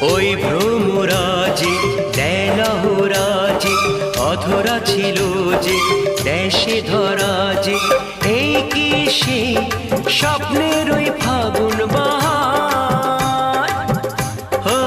ওই ভ্রমরাজে দেলহরাজে অধরা ছিল যে দেশে ধরা যে এই কি সে স্বপ্নের ওই ফাগুন বা